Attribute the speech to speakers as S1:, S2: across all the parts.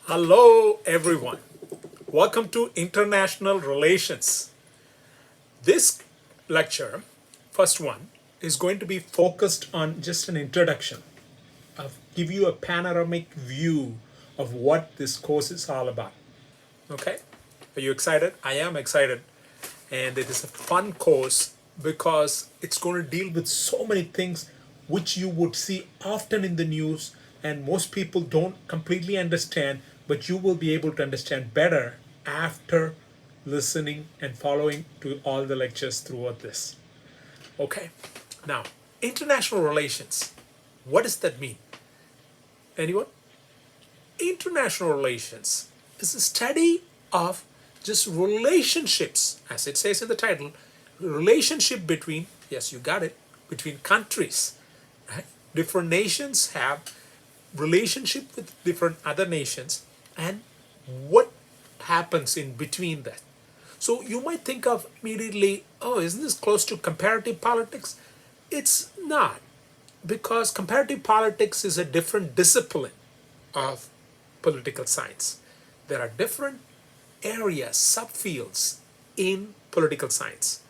S1: Hello, everyone. Welcome to International Relations. This lecture, first one, is going to be focused on just an introduction. I'll give you a panoramic view of what this course is all about. Okay? Are you excited? I am excited. And it is a fun course because it's going to deal with so many things which you would see often in the news and most people don't completely understand, but you will be able to understand better after listening and following to all the lectures throughout this. Okay, now international relations, what does that mean? Anyone? International relations is a study of just relationships, as it says in the title, relationship between, yes, you got it, between countries. Right? Different nations have relationship with different other nations and what happens in between that. So you might think of immediately, oh, isn't this close to comparative politics? It's not, because comparative politics is a different discipline of political science. There are different areas, subfields in political science.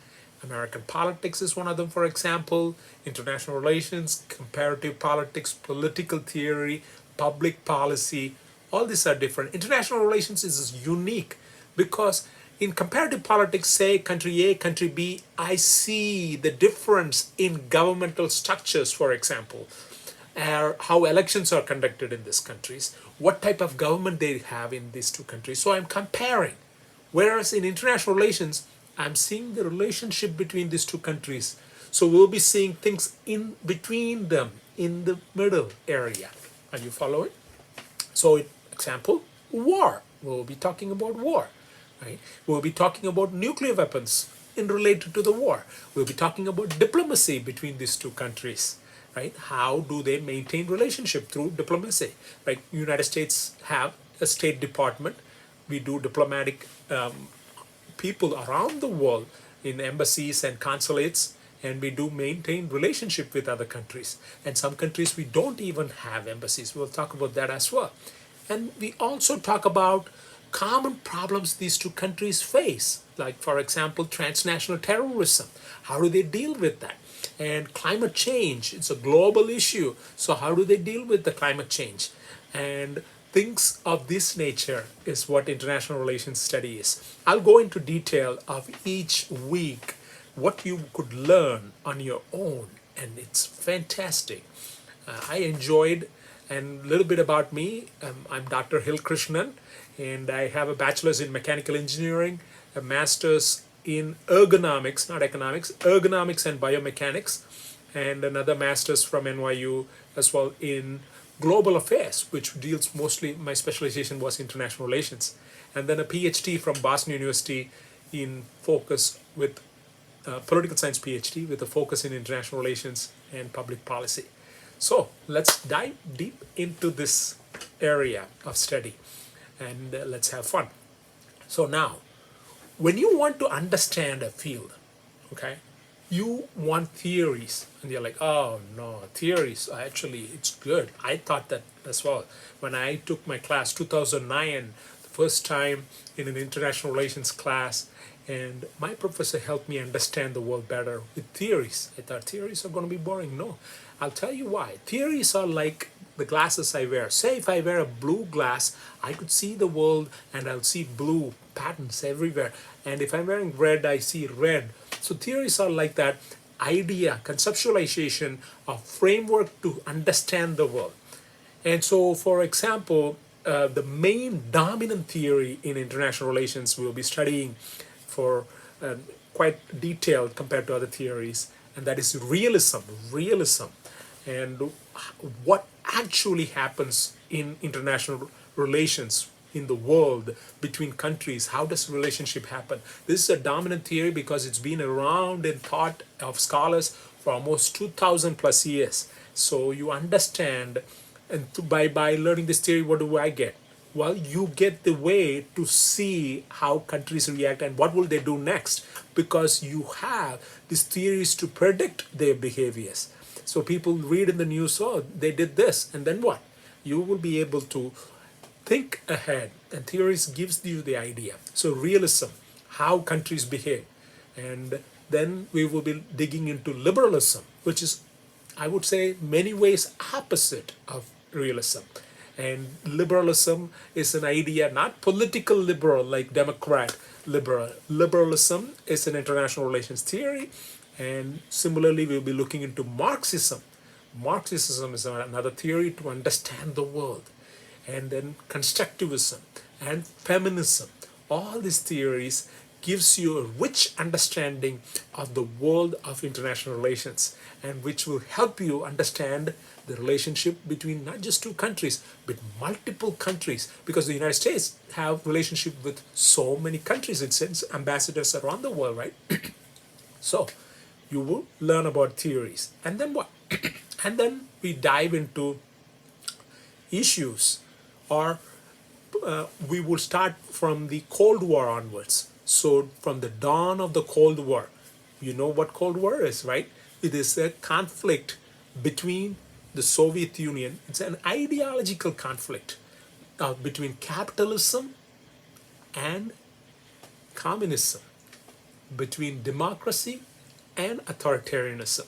S1: American politics is one of them, for example, international relations, comparative politics, political theory, public policy, all these are different. International relations is unique because in comparative politics, say country A, country B, I see the difference in governmental structures, for example, how elections are conducted in these countries, what type of government they have in these two countries. So I'm comparing. Whereas in international relations, I'm seeing the relationship between these two countries. So we'll be seeing things in between them, in the middle area. Are you following? So, example, war. We'll be talking about war. Right? We'll be talking about nuclear weapons in related to the war. We'll be talking about diplomacy between these two countries. Right? How do they maintain relationship through diplomacy? Right? United States have a State Department. We do diplomatic people around the world in embassies and consulates, and we do maintain relationship with other countries. And some countries we don't even have embassies. We'll talk about that as well. And we also talk about common problems these two countries face, like for example, transnational terrorism. How do they deal with that? And climate change, it's a global issue. So how do they deal with the climate change? And things of this nature is what international relations study is. I'll go into detail of each week what you could learn on your own, and it's fantastic. I enjoyed, and a little bit about me, I'm Dr. Hill Krishnan, and I have a bachelor's in mechanical engineering, a master's in ergonomics, not economics, ergonomics and biomechanics, and another master's from NYU as well in global affairs, which deals mostly, my specialization was international relations, and then a PhD from Boston University in focus with political science PhD with a focus in international relations and public policy. So let's dive deep into this area of study and let's have fun. So now, when you want to understand a field, okay, you want theories, and you're like, oh no, theories, actually, it's good. I thought that as well. When I took my class, 2009, the first time in an international relations class, and my professor helped me understand the world better with theories. I thought theories are going to be boring. No, I'll tell you why. Theories are like the glasses I wear. Say if I wear a blue glass, I could see the world and I'll see blue patterns everywhere. And if I'm wearing red, I see red. So theories are like that idea, conceptualization, a framework to understand the world. And so, for example, the main dominant theory in international relations we'll be studying for quite detailed compared to other theories, and that is realism. Realism, and what actually happens in international relations in the world between countries. How does relationship happen? This is a dominant theory because it's been around in thought of scholars for almost 2000 plus years. So you understand, and by learning this theory, what do I get? Well, you get the way to see how countries react and what will they do next, because you have these theories to predict their behaviors. So people read in the news, oh, they did this, and then what? You will be able to think ahead, and theories gives you the idea. So realism, how countries behave, and then we will be digging into liberalism, which is, I would say, many ways opposite of realism. And liberalism is an idea, not political liberal like Democrat liberal. Liberalism is an international relations theory, and similarly, we'll be looking into Marxism. Marxism is another theory to understand the world, and then constructivism and feminism. All these theories gives you a rich understanding of the world of international relations, and which will help you understand the relationship between not just two countries but multiple countries, because the United States have relationship with so many countries. It sends ambassadors around the world, right? So you will learn about theories, and then what? And then we dive into issues, or we will start from the Cold War onwards. So from the dawn of the Cold War, you know what Cold War is, right? It is a conflict between the Soviet Union. It's an ideological conflict between capitalism and communism, between democracy and authoritarianism.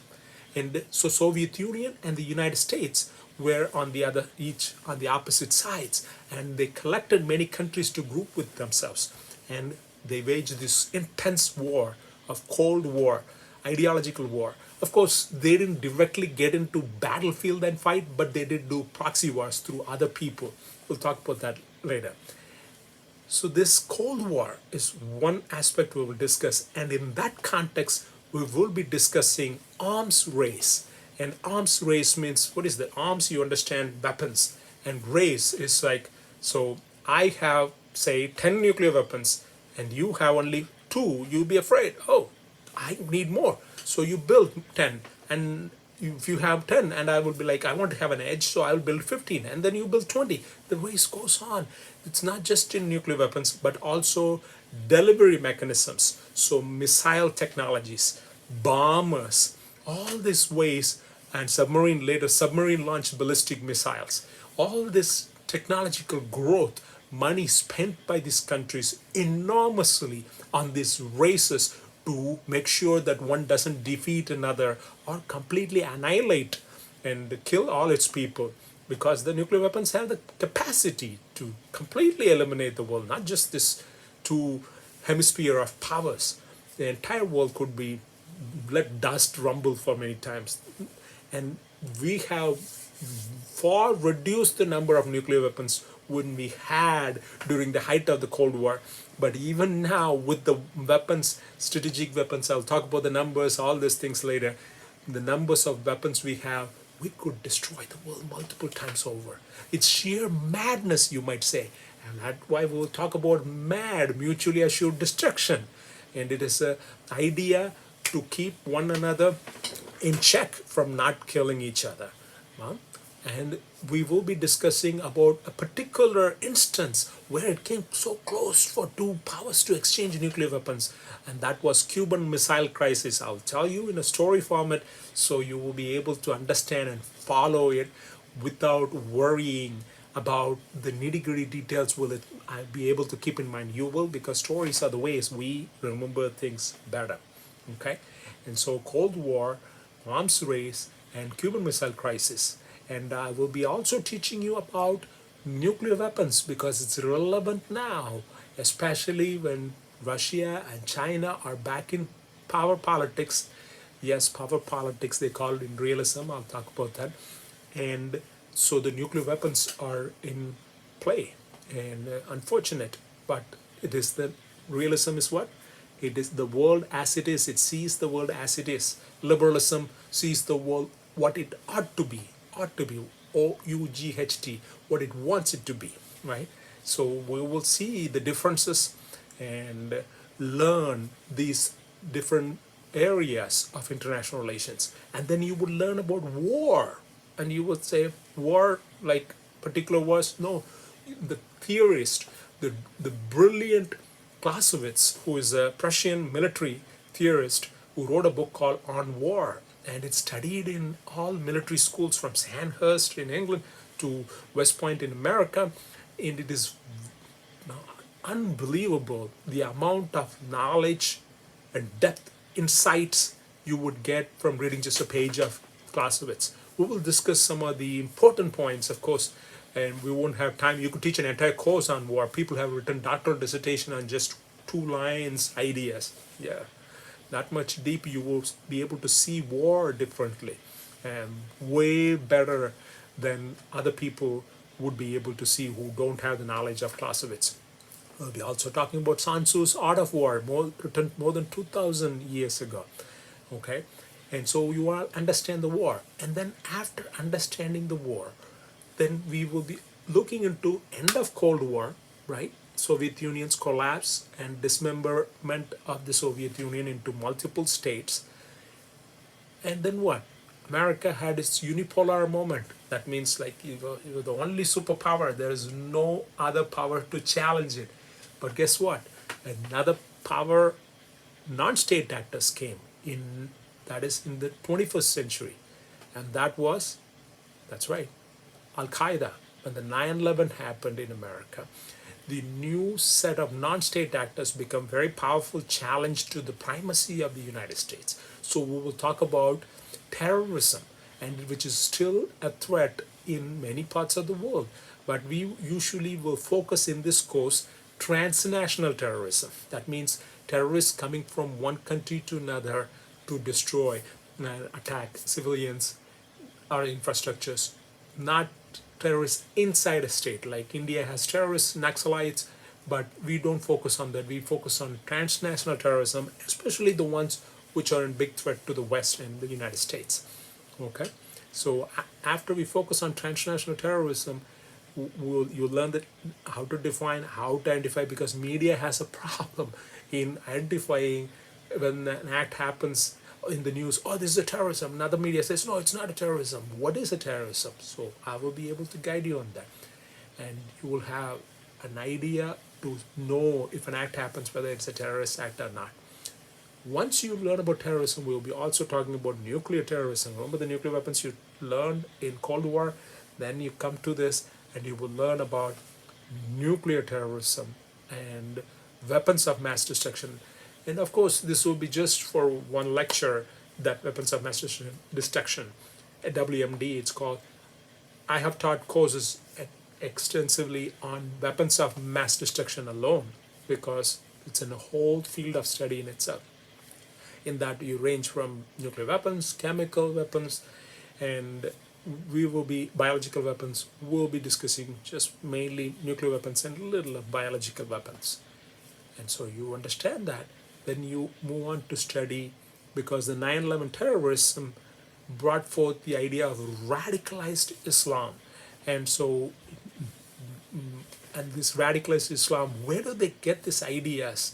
S1: And so Soviet Union and the United States were on the other, each on the opposite sides, and they collected many countries to group with themselves, and they waged this intense war of Cold War, ideological war. Of course, they didn't directly get into battlefield and fight, but they did do proxy wars through other people. We'll talk about that later. So this Cold War is one aspect we will discuss, and in that context, we will be discussing arms race. And arms race means, what is the arms? You understand, weapons, and race is like, so I have say 10 nuclear weapons and you have only 2, you'll be afraid, oh, I need more, so you build 10. And if you have 10 and I would be like, I want to have an edge, so I'll build 15, and then you build 20. The race goes on. It's not just in nuclear weapons but also delivery mechanisms, so missile technologies, bombers, all these ways, and later submarine launched ballistic missiles. All this technological growth, money spent by these countries enormously on these races to make sure that one doesn't defeat another or completely annihilate and kill all its people, because the nuclear weapons have the capacity to completely eliminate the world, not just this two hemisphere of powers. The entire world could be let dust rumble for many times. And we have far reduced the number of nuclear weapons when we had during the height of the Cold War. But even now, with the weapons, strategic weapons, I'll talk about the numbers, all these things later, the numbers of weapons we have, we could destroy the world multiple times over. It's sheer madness, you might say. And that's why we'll talk about MAD, mutually assured destruction. And it is an idea to keep one another in check from not killing each other. And we will be discussing about a particular instance where it came so close for two powers to exchange nuclear weapons, and that was Cuban Missile Crisis. I'll tell you in a story format so you will be able to understand and follow it without worrying about the nitty-gritty details. Will it I be able to keep in mind? You will, because stories are the ways we remember things better. Okay? And so Cold War, arms race, and Cuban Missile Crisis. And I will be also teaching you about nuclear weapons because it's relevant now, especially when Russia and China are back in power politics. Yes, power politics, they call it in realism. I'll talk about that. And so the nuclear weapons are in play. And unfortunate, but it is the realism is what? It is the world as it is. It sees the world as it is. Liberalism sees the world what it ought to be. Ought to be, O-U-G-H-T, what it wants it to be, right? So we will see the differences and learn these different areas of international relations. And then you would learn about war. And you would say, war, like particular wars? No, the theorist, the brilliant Clausewitz, who is a Prussian military theorist, who wrote a book called On War. And it's studied in all military schools from Sandhurst in England to West Point in America. and it is unbelievable the amount of knowledge and depth insights you would get from reading just a page of Clausewitz. We will discuss some of the important points, of course, and we won't have time. You could teach an entire course on war. People have written doctoral dissertation on just 2 lines ideas. Yeah, not much deep. You will be able to see war differently and way better than other people would be able to see who don't have the knowledge of Clausewitz. We'll be also talking about Sun Tzu's Art of War, written more than 2,000 years ago. Okay, and so you will understand the war, and then after understanding the war, then we will be looking into end of Cold War, right? Soviet Union's collapse and dismemberment of the Soviet Union into multiple states. And then what? America had its unipolar moment. That means like you're the only superpower. There is no other power to challenge it. But guess what? Another power, non-state actors came in. That is in the 21st century, and that's right, Al Qaeda. When the 9/11 happened in America, the new set of non-state actors become very powerful challenge to the primacy of the United States. So we will talk about terrorism, and which is still a threat in many parts of the world. But we usually will focus in this course transnational terrorism. That means terrorists coming from one country to another to destroy and attack civilians or infrastructures, not terrorists inside a state. Like India has terrorists, Naxalites, but we don't focus on that. We focus on transnational terrorism, especially the ones which are in big threat to the West and the United States. Okay, so after we focus on transnational terrorism, you'll learn that how to define, how to identify, because media has a problem in identifying when an act happens in the news. Oh, this is a terrorism. Another media says, no, it's not a terrorism. What is a terrorism? So I will be able to guide you on that, and you will have an idea to know if an act happens, whether it's a terrorist act or not. Once you learn about terrorism, we'll be also talking about nuclear terrorism. Remember the nuclear weapons you learned in Cold War? Then you come to this and you will learn about nuclear terrorism and weapons of mass destruction. And of course, this will be just for one lecture, that weapons of mass destruction, at WMD it's called. I have taught courses extensively on weapons of mass destruction alone, because it's in a whole field of study in itself. In that you range from nuclear weapons, chemical weapons, and we will be biological weapons. We'll be discussing just mainly nuclear weapons and a little of biological weapons. And so you understand that, then you move on to study, because the 9/11 terrorism brought forth the idea of radicalized Islam. And so, and this radicalized Islam, where do they get these ideas?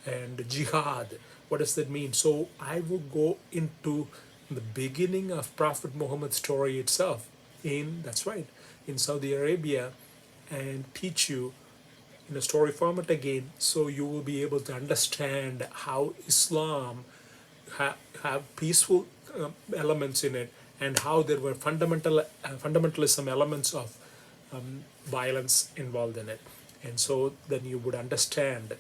S1: And jihad, what does that mean? So I will go into the beginning of Prophet Muhammad's story itself that's right, in Saudi Arabia, and teach you in a story format again, so you will be able to understand how Islam have peaceful elements in it, and how there were fundamentalism elements of violence involved in it. And so then you would understand,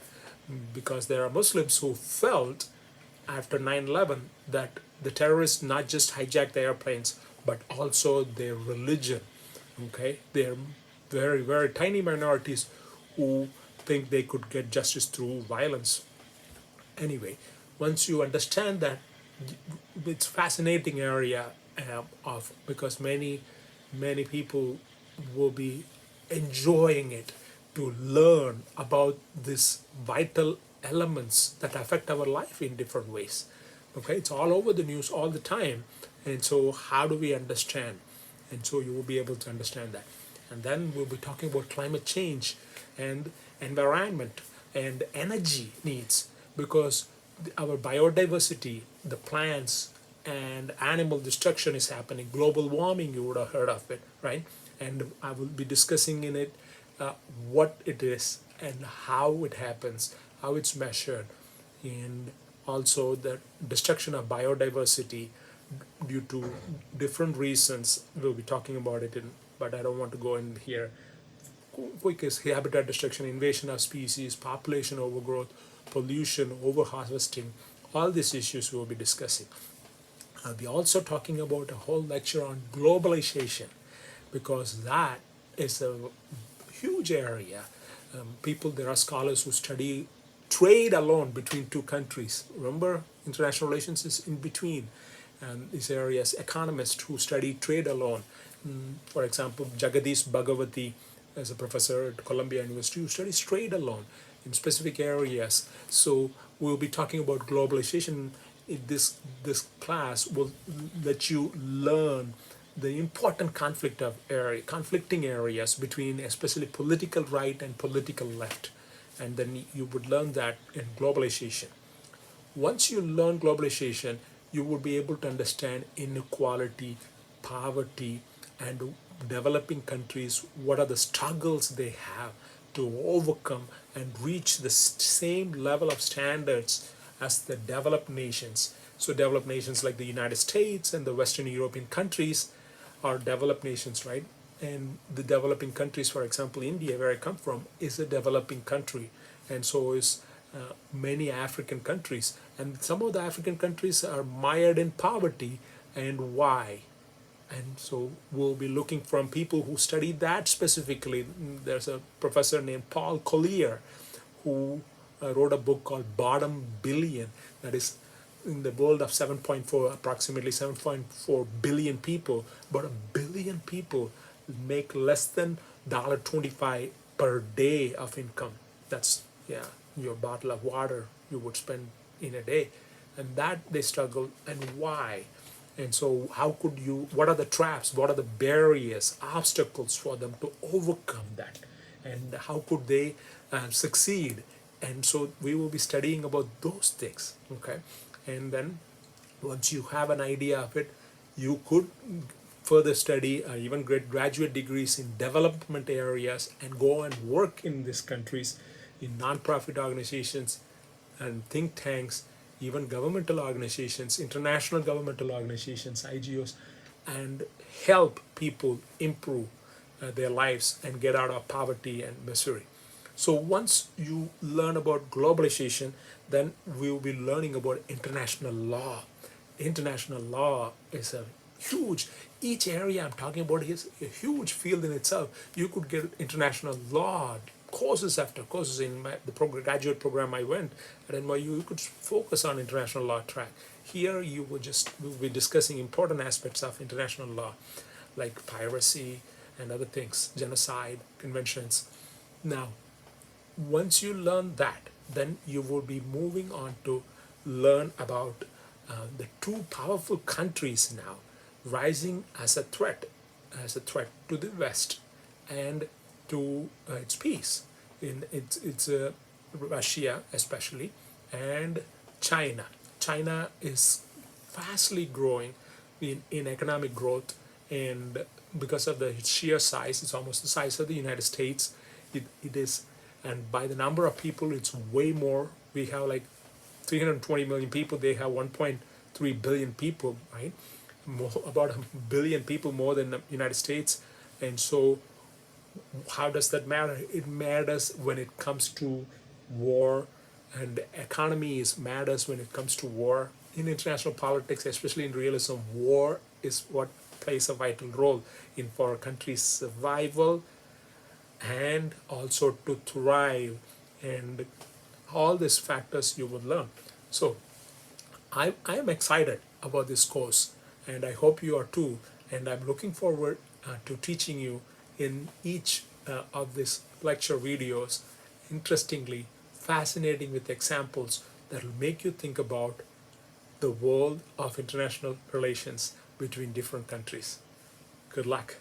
S1: because there are Muslims who felt after 9/11 that the terrorists not just hijacked the airplanes, but also their religion. Okay, they're very, very tiny minorities who think they could get justice through violence. Anyway, once you understand that, it's fascinating area of, because many people will be enjoying it, to learn about these vital elements that affect our life in different ways. Okay, it's all over the news all the time, and so how do we understand? And so you will be able to understand that. And then we'll be talking about climate change and environment and energy needs, because our biodiversity, the plants and animal destruction is happening. Global warming, you would have heard of it, right? And I will be discussing in it what it is and how it happens, how it's measured, and also the destruction of biodiversity due to different reasons. We'll be talking about it, but I don't want to go in here. quick is habitat destruction, invasion of species, population overgrowth, pollution, overharvesting. All these issues we'll be discussing. I'll be also talking about a whole lecture on globalization, because that is a huge area. There are scholars who study trade alone between two countries. Remember, international relations is in between. And these areas, economists who study trade alone. For example, Jagadish Bhagawati, as a professor at Columbia University, who studies trade alone in specific areas. So we'll be talking about globalization. This class will let you learn the important conflicting areas between especially political right and political left, and then you would learn that in globalization. Once you learn globalization, you will be able to understand inequality, poverty, and developing countries, what are the struggles they have to overcome and reach the same level of standards as the developed nations. So developed nations like the United States and the Western European countries are developed nations, right? And the developing countries, for example, India, where I come from, is a developing country, and so is many African countries. And some of the African countries are mired in poverty, and why? And so we'll be looking from people who study that specifically. There's a professor named Paul Collier who wrote a book called Bottom Billion, that is in the world of 7.4, approximately 7.4 billion people, but a billion people make less than $1.25 per day of income. That's, yeah, your bottle of water you would spend in a day. And that they struggle, and why? And so what are the traps, what are the barriers, obstacles for them to overcome that? And how could they succeed? And so we will be studying about those things, okay? And then once you have an idea of it, you could further study, even get graduate degrees in development areas and go and work in these countries in non-profit organizations and think tanks, even governmental organizations, international governmental organizations, IGOs, and help people improve their lives and get out of poverty and misery. So once you learn about globalization, then we will be learning about international law. International law is a huge, each area I'm talking about is a huge field in itself. You could get international law courses after courses in the graduate program I went at NYU. You could focus on international law track. Here we'll be discussing important aspects of international law, like piracy and other things, genocide, conventions. Now, once you learn that, then you will be moving on to learn about the two powerful countries now rising as a threat to the West and to its peace. It's Russia especially, and China. China is fastly growing in economic growth, and because of the sheer size, it's almost the size of the United States. It is, and by the number of people, it's way more. We have like 320 million people. They have 1.3 billion people, right? About a billion people more than the United States. And so how does that matter? It matters when it comes to war, and economies matters when it comes to war. In international politics, especially in realism, war is what plays a vital role in for a country's survival and also to thrive, and all these factors you would learn. So I am excited about this course, and I hope you are too, and I'm looking forward to teaching you in each of these lecture videos, interestingly, fascinating with examples that will make you think about the world of international relations between different countries. Good luck.